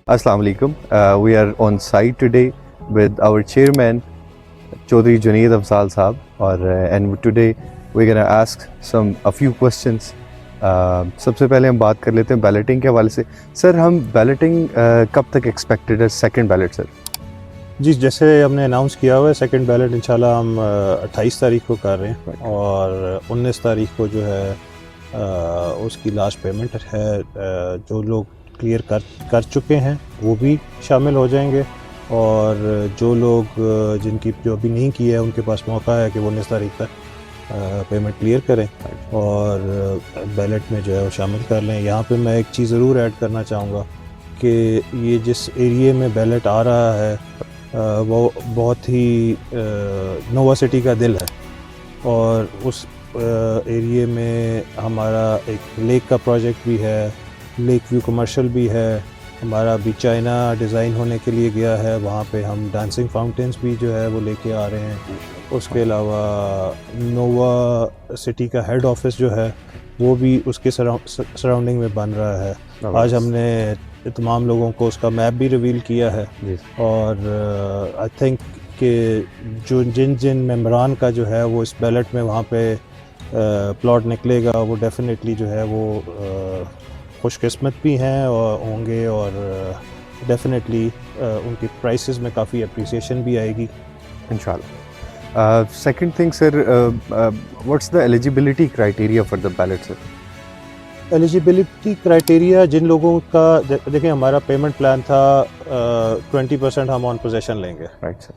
Assalamu alaikum. We are on site today with our chairman Chaudhry Junaid Afzal Saab, and today we're gonna ask a few questions. सबसे पहले हम बात कर लेते हैं balloting के हवाले से। सर, हम बैलेटिंग कब तक एक्सपेक्टेड है, सेकंड बैलेट सर? जी, जैसे हमने अनाउंस किया हुआ है सेकंड बैलेट इंशाल्लाह हम 28 तारीख को कर रहे हैं और 19 तारीख को जो है उसकी लास्ट पेमेंट है। जो लोग क्लियर कर चुके हैं वो भी शामिल हो जाएंगे और जो लोग जिनकी जो अभी नहीं किया है उनके पास मौका है कि वो 19 तारीख तक पेमेंट क्लियर करें और बैलेट में जो है वो शामिल कर लें। यहाँ पे मैं एक चीज़ ज़रूर ऐड करना चाहूँगा कि ये जिस एरिए में बैलेट आ रहा है वो बहुत ही नोवा सिटी का दिल है और उस एरिए में हमारा एक लेक का प्रोजेक्ट भी है, लेक व्यू कमर्शियल भी है, हमारा अभी चाइना डिज़ाइन होने के लिए गया है, वहाँ पे हम डांसिंग फाउंटेन्स भी जो है वो लेके आ रहे हैं। उसके अलावा नोवा सिटी का हेड ऑफिस जो है वो भी उसके सराउंडिंग में बन रहा है। आज हमने तमाम लोगों को उसका मैप भी रिवील किया है और आई थिंक कि जो जिन मेंबरान का जो है वो इस बैलेट में वहाँ पे प्लॉट निकलेगा वो डेफिनेटली जो है वो खुशकिस्मत भी हैं और होंगे और डेफिनेटली उनकी प्राइसेस में काफ़ी अप्रिसिएशन भी आएगी इंशाल्लाह। Second thing sir, what's the eligibility criteria for the ballot sir? Eligibility criteria जिन लोगों का देखें, हमारा पेमेंट प्लान था 20% हम ऑन पोजेशन लेंगे, राइट सर,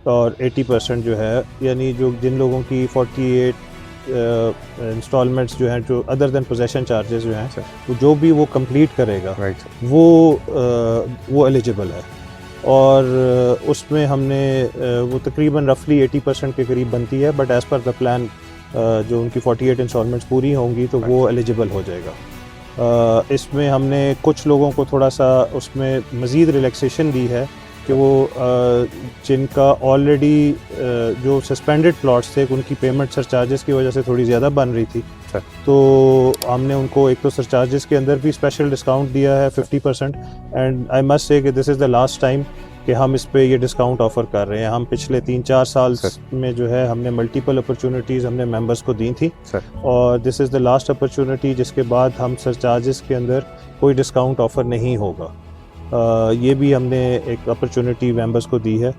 और 80% जो है यानी जो जिन लोगों की 48 इंस्टॉलमेंट्स जो हैं जो अदर देन पोजेशन चार्जेस जो हैं तो जो भी वो कंप्लीट करेगा राइट सर, वो एलिजिबल है और उसमें हमने वो तकरीबन रफली 80% के करीब बनती है, but as per the plan जो उनकी 48 इंस्टॉलमेंट्स पूरी होंगी तो वो एलिजिबल हो जाएगा। इसमें हमने कुछ लोगों को थोड़ा सा उसमें मज़ीद रिलैक्सेशन दी है कि वो जिनका ऑलरेडी जो सस्पेंडेड प्लॉट्स थे उनकी पेमेंट सरचार्जेस की वजह से थोड़ी ज़्यादा बन रही थी, तो हमने उनको एक तो सरचार्जेस के अंदर भी स्पेशल डिस्काउंट दिया है 50%। एंड आई मस्ट से कि this is the last time कि हम इस पे ये डिस्काउंट ऑफ़र कर रहे हैं। हम पिछले 3-4 साल में जो है हमने मल्टीपल अपॉर्चुनिटीज़ हमने मेंबर्स को दी थी और this is the last opportunity जिसके बाद हम सरचार्जेस के अंदर कोई डिस्काउंट ऑफ़र नहीं होगा। ये भी हमने एक अपॉर्चुनिटी मेंबर्स को दी है।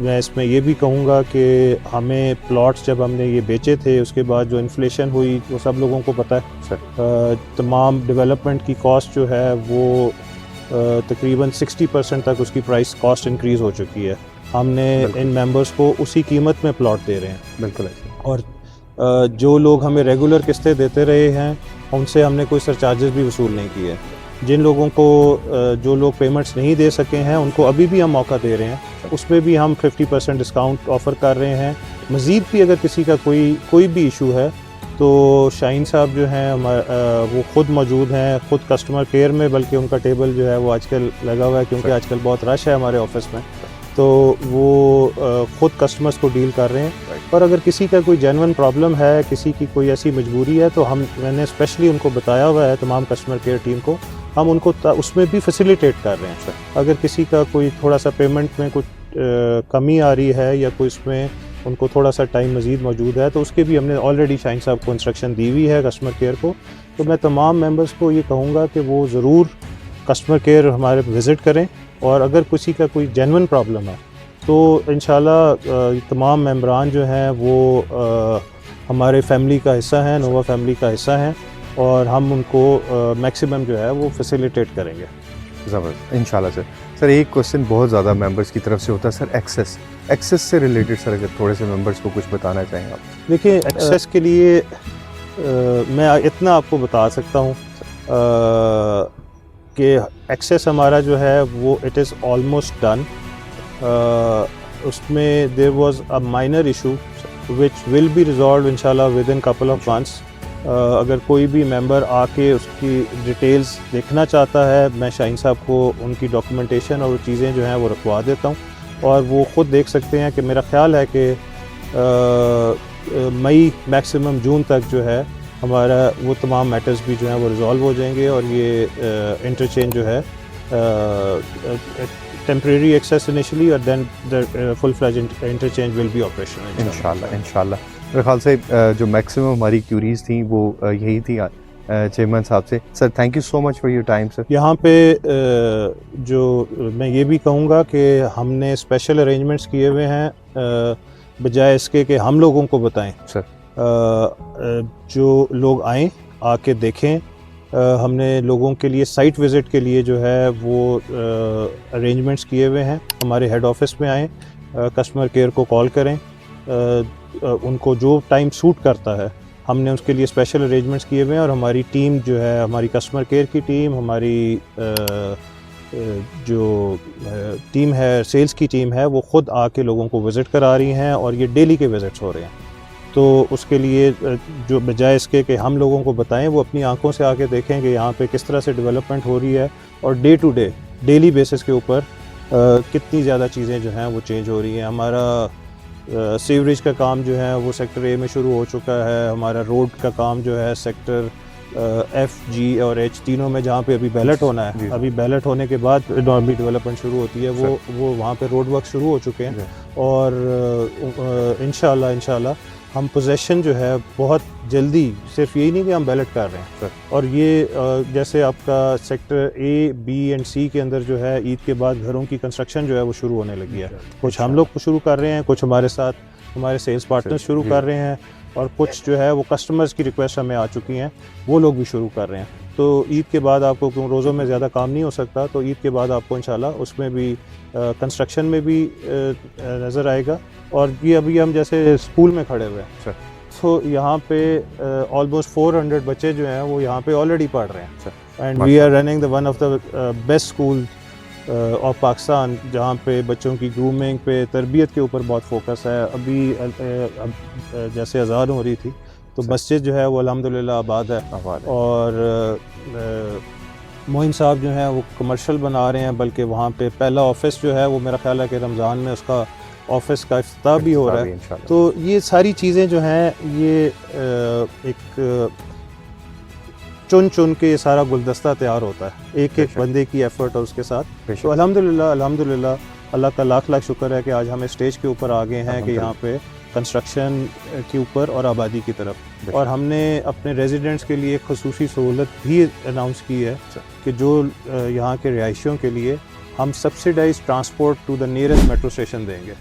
मैं इसमें ये भी कहूँगा कि हमें प्लॉट्स जब हमने ये बेचे थे उसके बाद जो इन्फ्लेशन हुई वो सब लोगों को पता है। तमाम डेवलपमेंट की कॉस्ट जो है वो तकरीबन 60% तक उसकी प्राइस कॉस्ट इंक्रीज़ हो चुकी है। हमने इन मेंबर्स को उसी कीमत में प्लॉट दे रहे हैं। बिल्कुल। और जो लोग हमें रेगुलर किस्तें देते रहे हैं उनसे हमने कोई सरचार्जेस भी वसूल नहीं किए। जिन लोगों को जो लोग पेमेंट्स नहीं दे सके हैं उनको अभी भी हम मौका दे रहे हैं, उसमें भी हम 50% डिस्काउंट ऑफ़र कर रहे हैं। मज़ीद भी अगर किसी का कोई भी इशू है तो शाहीन साहब जो हैं वो ख़ुद मौजूद हैं, ख़ुद कस्टमर केयर में, बल्कि उनका टेबल जो है वो आजकल लगा हुआ है क्योंकि आजकल बहुत रश है हमारे ऑफिस में, तो वो ख़ुद कस्टमर्स को डील कर रहे हैं। और अगर किसी का कोई जेन्युइन प्रॉब्लम है, किसी की कोई ऐसी मजबूरी है तो मैंने स्पेशली उनको बताया हुआ है तमाम कस्टमर केयर टीम को, हम उनको उसमें भी फैसिलिटेट कर रहे हैं। अगर किसी का कोई थोड़ा सा पेमेंट में कुछ कमी आ रही है या कोई उसमें उनको थोड़ा सा टाइम मज़ीद मौजूद है तो उसके भी हमने ऑलरेडी शाहीन साहब को इंस्ट्रक्शन दी हुई है कस्टमर केयर को। तो मैं तमाम मेंबर्स को ये कहूँगा कि वो ज़रूर कस्टमर केयर हमारे विज़िट करें और अगर किसी का कोई जेन्युइन प्रॉब्लम है तो इंशाल्लाह तमाम मेंबरान जो हैं वो हमारे फैमिली का हिस्सा हैं, नोवा फैमिली का हिस्सा हैं और हम उनको मैक्सिमम जो है वो फैसिलिटेट करेंगे। ज़बरदस्त, इंशाल्लाह सर। सर, एक क्वेश्चन बहुत ज़्यादा मेंबर्स की तरफ से होता है सर, एक्सेस से रिलेटेड सर, अगर थोड़े से मेंबर्स को कुछ बताना चाहेंगे आप? देखिए, एक्सेस के लिए मैं इतना आपको बता सकता हूँ कि एक्सेस हमारा जो है वो इट इज़ ऑलमोस्ट डन। उसमें there was a minor issue which will be resolve इंशाल्लाह within couple of months. अगर कोई भी मेंबर आके उसकी डिटेल्स देखना चाहता है, मैं शाहीन साहब को उनकी डॉक्यूमेंटेशन और वो चीज़ें जो हैं वो रखवा देता हूँ और वो ख़ुद देख सकते हैं कि मेरा ख़्याल है कि मई मैक्सिमम जून तक जो है हमारा वो तमाम मैटर्स भी जो हैं वो रिज़ॉल्व हो जाएंगे और ये इंटरचेंज जो है temporary access initially, or then the full-fledged interchange will be operational. इंशाल्लाह मेरे ख्याल से जो मैक्सिमम हमारी क्यूरीज थी वो यही थी चेयरमैन साहब से। Sir thank you so much for your time sir. यहाँ पे जो मैं ये भी कहूँगा कि हमने स्पेशल अरेंजमेंट्स किए हुए हैं बजाय इसके कि हम लोगों को बताएं। सर जो लोग आएँ आके देखें, हमने लोगों के लिए साइट विज़िट के लिए जो है वो अरेंजमेंट्स किए हुए हैं। हमारे हेड ऑफिस में आएँ, कस्टमर केयर को कॉल करें, उनको जो टाइम सूट करता है हमने उसके लिए स्पेशल अरेंजमेंट्स किए हुए हैं। और हमारी टीम जो है, हमारी कस्टमर केयर की टीम, हमारी जो टीम है, सेल्स की टीम है, वो ख़ुद आके लोगों को विज़िट करा रही हैं और ये डेली के विज़िट्स हो रहे हैं। तो उसके लिए जो बजाय इसके कि हम लोगों को बताएं, वो अपनी आंखों से आके देखें कि यहाँ पे किस तरह से डेवलपमेंट हो रही है और day to day, daily basis के ऊपर कितनी ज़्यादा चीज़ें जो हैं वो चेंज हो रही हैं। हमारा सीवरेज का काम जो है वो सेक्टर ए में शुरू हो चुका है। हमारा रोड का काम जो है सेक्टर एफ, जी और एच तीनों में, जहाँ पे अभी बैलेट होना है, अभी बैलेट होने के बाद नॉर्मली डेवलपमेंट शुरू होती है, वो वहाँ पे रोड वर्क शुरू हो चुके हैं। और इंशाल्लाह हम पोजेशन जो है बहुत जल्दी, सिर्फ यही नहीं कि हम बैलेट कर रहे हैं, और ये जैसे आपका सेक्टर ए, बी एंड सी के अंदर जो है ईद के बाद घरों की कंस्ट्रक्शन जो है वो शुरू होने लगी है। कुछ हम लोग शुरू कर रहे हैं, कुछ हमारे साथ हमारे सेल्स पार्टनर्स शुरू कर रहे हैं, और कुछ जो है वो कस्टमर्स की रिक्वेस्ट हमें आ चुकी हैं, वो लोग भी शुरू कर रहे हैं। तो ईद के बाद आपको, क्यों रोज़ों में ज़्यादा काम नहीं हो सकता, तो ईद के बाद आपको इंशाल्लाह उसमें भी कंस्ट्रक्शन में भी नज़र आएगा। और ये अभी हम जैसे स्कूल में खड़े हुए हैं, तो यहाँ पे ऑलमोस्ट 400 बच्चे जो हैं वो यहाँ पे ऑलरेडी पढ़ रहे हैं। And we are running the one of the best school of Pakistan, जहाँ पे बच्चों की ग्रूमिंग पे, तरबियत के ऊपर बहुत फोकस है। अभी जैसे अज़ान हो रही थी तो मस्जिद जो है वो अल्हम्दुलिल्लाह आबाद है, और मोइन साहब जो हैं वो कमर्शियल बना रहे हैं, बल्कि वहाँ पे पहला ऑफिस जो है वो मेरा ख्याल है कि रमज़ान में उसका ऑफिस का इफ्तिताह भी हो रहा है। तो ये सारी चीज़ें जो हैं ये एक चुन के ये सारा गुलदस्ता तैयार होता है एक एक बंदे की एफर्ट और उसके साथ। तो अल्हम्दुलिल्लाह अल्लाह का लाख लाख शुक्र है कि आज हम स्टेज के ऊपर आ गए हैं कि यहाँ पे कंस्ट्रक्शन के ऊपर और आबादी की तरफ। और हमने अपने रेजिडेंट्स के लिए खसूसी सहूलत भी अनाउंस की है कि जो यहाँ के रिहायशियों के लिए हम subsidise transport to the nearest metro station देंगे।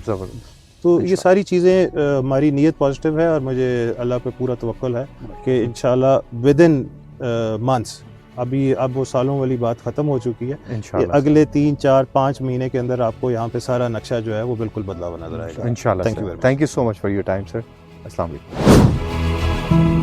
तो ये सारी चीज़ें, हमारी नीयत पॉजिटिव है और मुझे अल्लाह पे पूरा तवक्कुल है कि इंशाल्लाह विद इन मंथ्स, अब वो सालों वाली बात ख़त्म हो चुकी है, अगले 3, 4, 5 महीने के अंदर आपको यहाँ पे सारा नक्शा जो है वो बिल्कुल बदला हुआ नजर आएगा इंशाल्लाह। Thank you so much for your time sir. अस्सलाम वालेकुम।